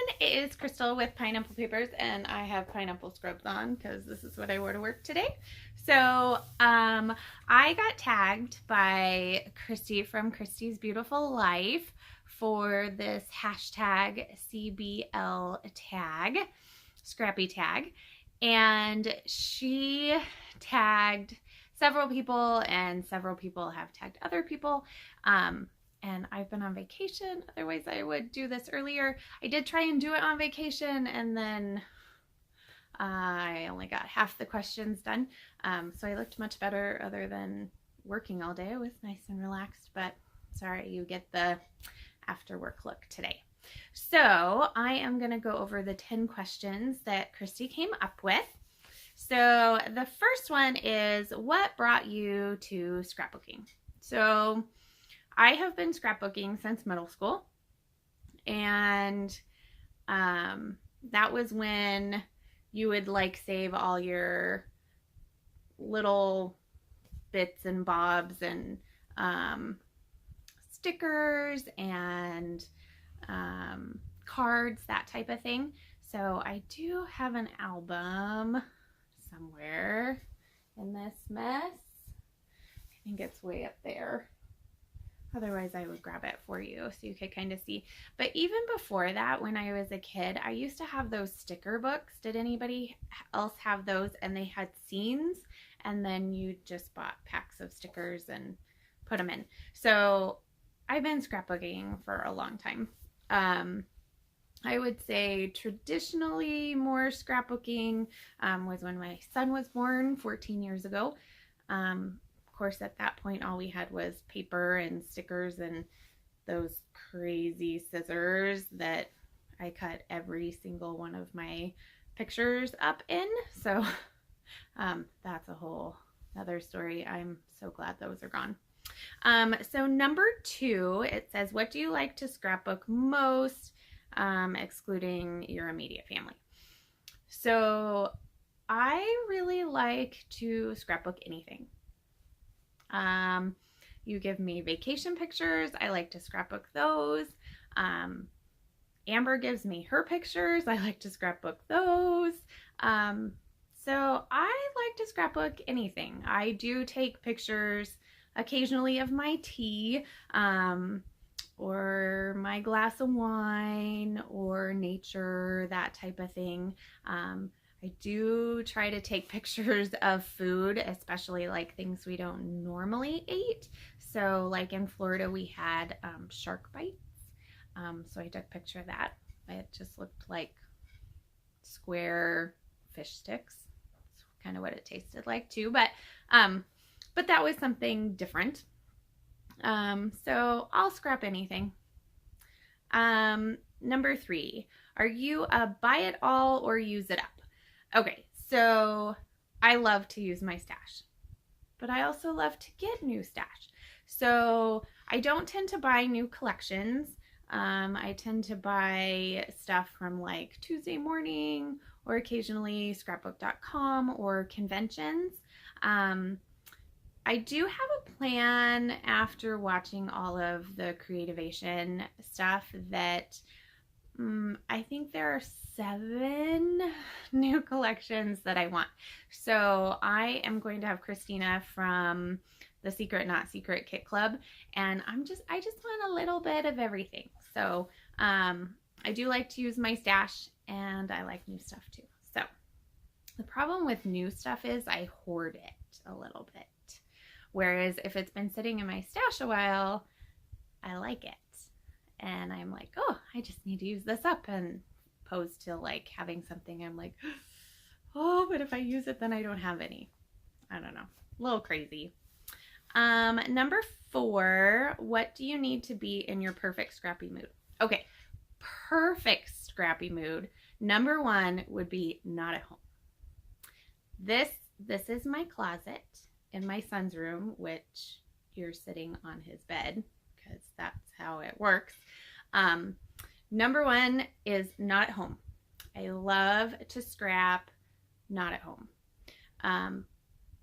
It is Crystal with Pineapple Papers, and I have pineapple scrubs on because this is what I wore to work today. So I got tagged by Christy from Christy's Beautiful Life for this hashtag CBL tag, Scrappy tag, and she tagged several people, and several people have tagged other people. And I've been on vacation. Otherwise, I would do this earlier. I did try and do it on vacation, and then I only got half the questions done. So I looked much better other than working all day. I was nice and relaxed, but sorry, you get the after work look today. So I am going to go over the 10 questions that Christy came up with. So the first one is, what brought you to scrapbooking? So I have been scrapbooking since middle school, and that was when you would like save all your little bits and bobs and stickers and cards, that type of thing. So I do have an album somewhere in this mess. I think it's way up there. Otherwise, I would grab it for you so you could kind of see. But even before that, when I was a kid, I used to have those sticker books. Did anybody else have those? And they had scenes, and then you just bought packs of stickers and put them in. So I've been scrapbooking for a long time. I would say traditionally more scrapbooking was when my son was born 14 years ago. Of course, at that point, all we had was paper and stickers and those crazy scissors that I cut every single one of my pictures up in. So that's a whole other story. I'm so glad those are gone. So number 2, it says, what do you like to scrapbook most, excluding your immediate family? So I really like to scrapbook anything. You give me vacation pictures, I like to scrapbook those. Amber gives me her pictures, I like to scrapbook those. So I like to scrapbook anything. I do take pictures occasionally of my tea, or my glass of wine, or nature, that type of thing. I do try to take pictures of food, especially like things we don't normally eat. So like in Florida, we had shark bites. So I took a picture of that. It just looked like square fish sticks. It's kind of what it tasted like too, but that was something different. So I'll scrap anything. Number 3, are you a buy it all or use it up? Okay, so I love to use my stash, but I also love to get new stash. So I don't tend to buy new collections. I tend to buy stuff from like Tuesday Morning or occasionally scrapbook.com or conventions. I do have a plan after watching all of the Creativation stuff that I think there are 7 new collections that I want. So I am going to have Christina from the Secret Not Secret Kit Club, and I just want a little bit of everything. So I do like to use my stash, and I like new stuff too. So the problem with new stuff is I hoard it a little bit. Whereas if it's been sitting in my stash a while, I like it. And I'm like, oh, I just need to use this up, and opposed to like having something I'm like, oh, but if I use it, then I don't have any. I don't know. A little crazy. Number 4, what do you need to be in your perfect scrappy mood? Okay, perfect scrappy mood. Number 1 would be not at home. This is my closet in my son's room, which you're sitting on his bed because that's how it works. Number 1 is not at home. I love to scrap not at home.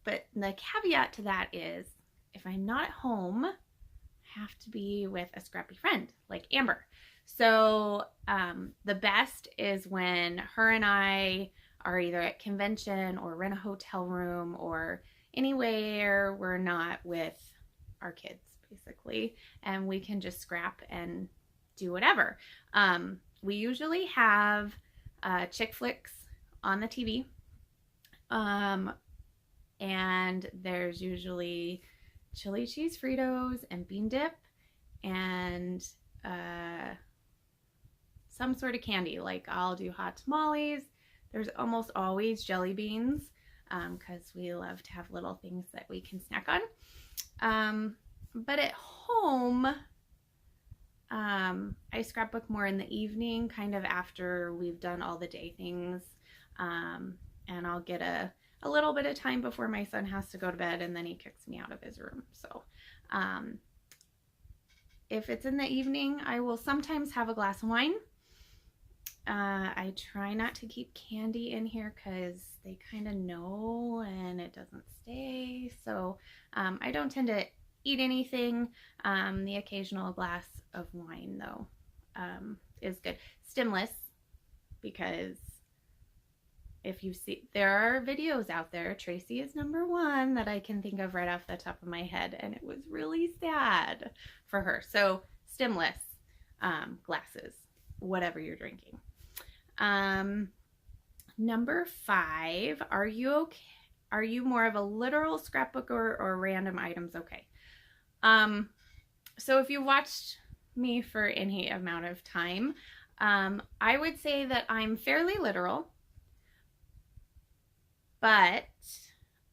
But the caveat to that is if I'm not at home, I have to be with a scrappy friend like Amber. So the best is when her and I are either at convention or rent a hotel room or anywhere we're not with our kids, basically, and we can just scrap and do whatever. We usually have chick flicks on the TV, and there's usually chili cheese Fritos and bean dip and some sort of candy. Like I'll do hot tamales. There's almost always jelly beans because we love to have little things that we can snack on. But at home, I scrapbook more in the evening, kind of after we've done all the day things. And I'll get a little bit of time before my son has to go to bed, and then he kicks me out of his room. So if it's in the evening, I will sometimes have a glass of wine. I try not to keep candy in here because they kind of know and it doesn't stay. So I don't tend to eat anything. The occasional glass of wine, though, is good. Stemless, because if you see, there are videos out there. Tracy is number one that I can think of right off the top of my head, and it was really sad for her. So stemless glasses, whatever you're drinking. Number 5, are you okay? Are you more of a literal scrapbook or random items okay? So if you watched me for any amount of time, I would say that I'm fairly literal, but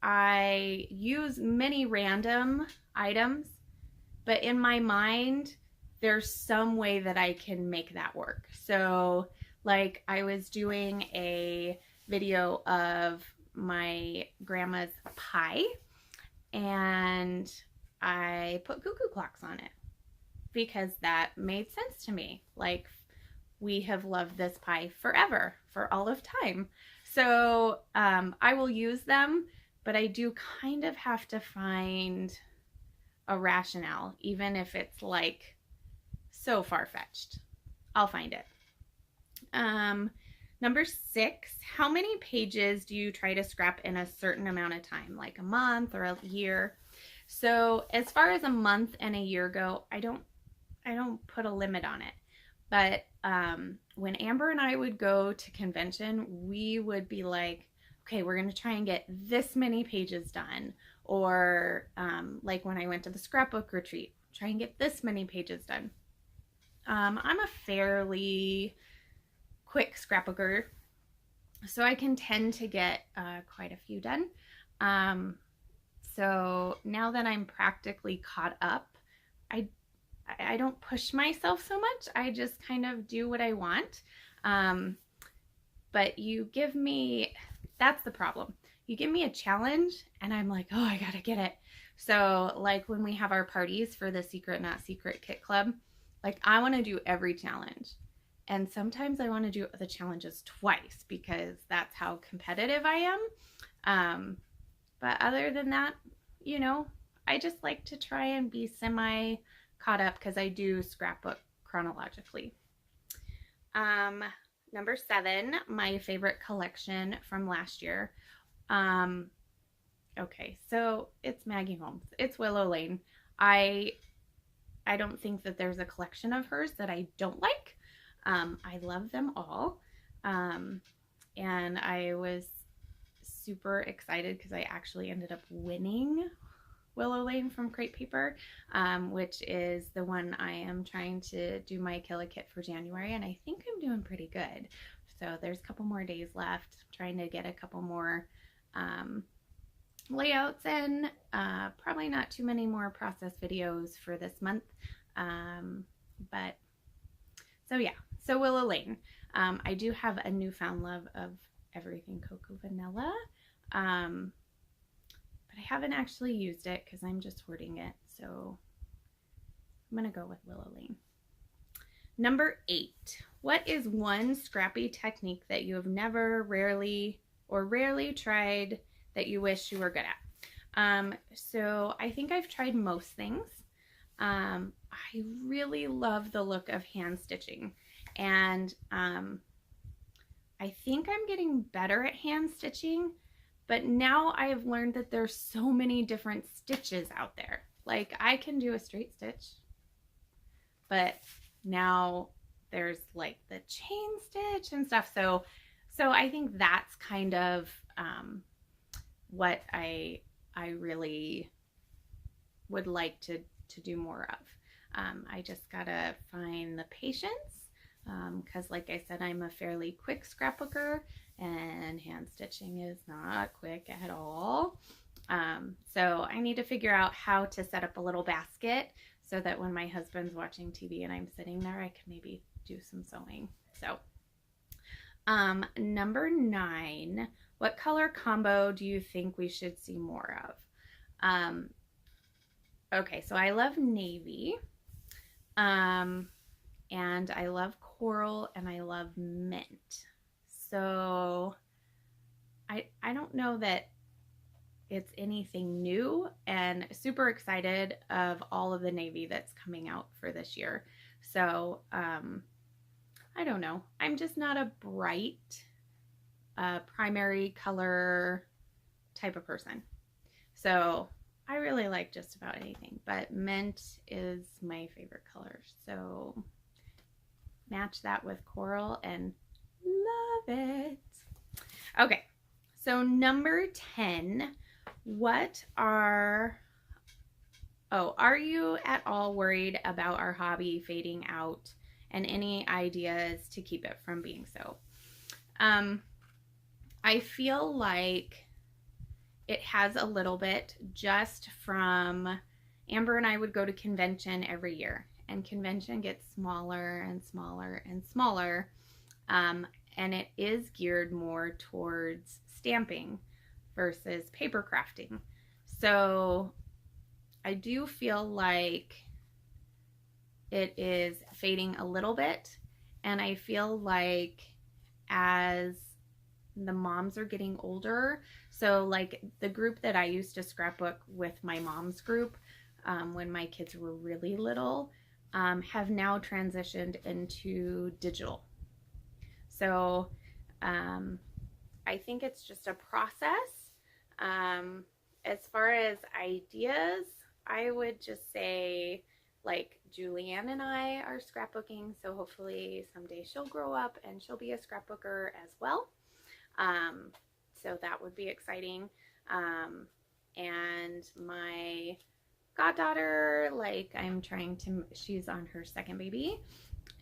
I use many random items, but in my mind, there's some way that I can make that work. So like I was doing a video of my grandma's pie, and I put cuckoo clocks on it because that made sense to me. Like, we have loved this pie forever, for all of time. So I will use them, but I do kind of have to find a rationale, even if it's like so far-fetched. I'll find it. Number 6, how many pages do you try to scrap in a certain amount of time, like a month or a year? So as far as a month and a year go, I don't put a limit on it. But when Amber and I would go to convention, we would be like, okay, we're going to try and get this many pages done. Or like when I went to the scrapbook retreat, try and get this many pages done. I'm a fairly quick scrapbooker, so I can tend to get quite a few done. So now that I'm practically caught up, I don't push myself so much. I just kind of do what I want. But you give me, that's the problem. You give me a challenge and I'm like, oh, I gotta get it. So like when we have our parties for the Secret Not Secret Kit Club, like I want to do every challenge. And sometimes I want to do the challenges twice because that's how competitive I am. But other than that, you know, I just like to try and be semi caught up because I do scrapbook chronologically. Number 7, my favorite collection from last year. Okay, so it's Maggie Holmes. It's Willow Lane. I don't think that there's a collection of hers that I don't like. I love them all. And I was super excited because I actually ended up winning Willow Lane from Crepe Paper, which is the one I am trying to do my Kill a Kit for January, and I think I'm doing pretty good. So there's a couple more days left, trying to get a couple more layouts in, probably not too many more process videos for this month, but so yeah, so Willow Lane. I do have a newfound love of everything Cocoa Vanilla, but I haven't actually used it because I'm just hoarding it, so I'm gonna go with Willow Lane. Number 8, what is one scrappy technique that you have never, rarely tried that you wish you were good at? So I think I've tried most things. I really love the look of hand stitching, and I think I'm getting better at hand stitching, but now I've learned that there's so many different stitches out there. Like, I can do a straight stitch, but now there's like the chain stitch and stuff. So I think that's kind of what I really would like to do more of. I just gotta find the patience, because like I said, I'm a fairly quick scrapbooker, and hand stitching is not quick at all. So I need to figure out how to set up a little basket so that when my husband's watching TV and I'm sitting there, I can maybe do some sewing. So number 9, what color combo do you think we should see more of? Okay, so I love navy, and I love coral, and I love mint. So I don't know that it's anything new, and super excited of all of the navy that's coming out for this year. So I don't know. I'm just not a bright primary color type of person. So I really like just about anything, but mint is my favorite color. So match that with coral and love it. Okay, so number 10, are you at all worried about our hobby fading out, and any ideas to keep it from being so? I feel like it has a little bit, just from Amber and I would go to convention every year, and convention gets smaller and smaller and smaller, and it is geared more towards stamping versus paper crafting. So I do feel like it is fading a little bit, and I feel like as the moms are getting older, so like the group that I used to scrapbook with, my mom's group, when my kids were really little, have now transitioned into digital. So I think it's just a process. As far as ideas, I would just say, like, Julianne and I are scrapbooking, so hopefully someday she'll grow up and she'll be a scrapbooker as well. So that would be exciting. And my goddaughter, like, she's on her second baby,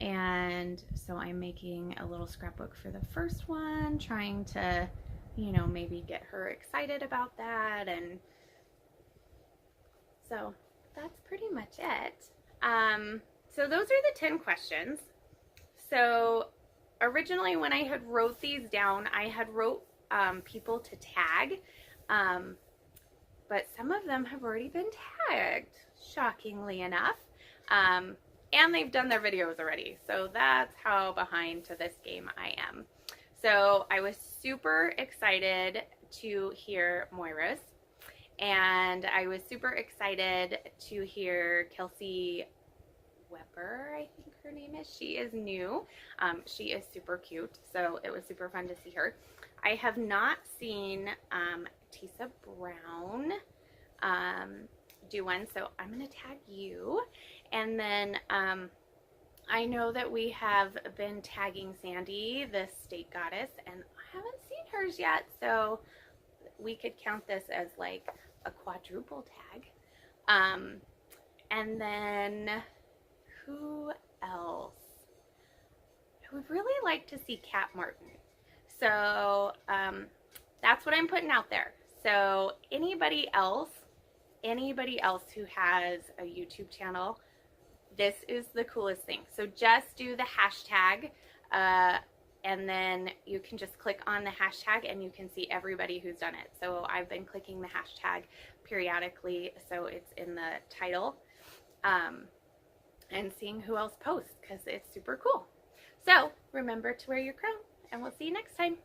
and so I'm making a little scrapbook for the first one, trying to, maybe get her excited about that. And so that's pretty much it. So those are the 10 questions. So originally, when I had wrote these down, I had wrote people to tag, but some of them have already been tagged, shockingly enough, and they've done their videos already. So that's how behind to this game I am. So I was super excited to hear Moira's, and I was super excited to hear Kelsey Weber, I think her name is. She is new. She is super cute, so it was super fun to see her. I have not seen Tisa Browne do one, so I'm going to tag you. And then I know that we have been tagging Sandy, the Steakgoddess, and I haven't seen hers yet, so we could count this as like a quadruple tag. And then who else? I would really like to see Kat Martin. So that's what I'm putting out there. So anybody else who has a YouTube channel, this is the coolest thing. So just do the hashtag, and then you can just click on the hashtag and you can see everybody who's done it. So I've been clicking the hashtag periodically, so it's in the title, and seeing who else posts, because it's super cool. So remember to wear your crown, and we'll see you next time.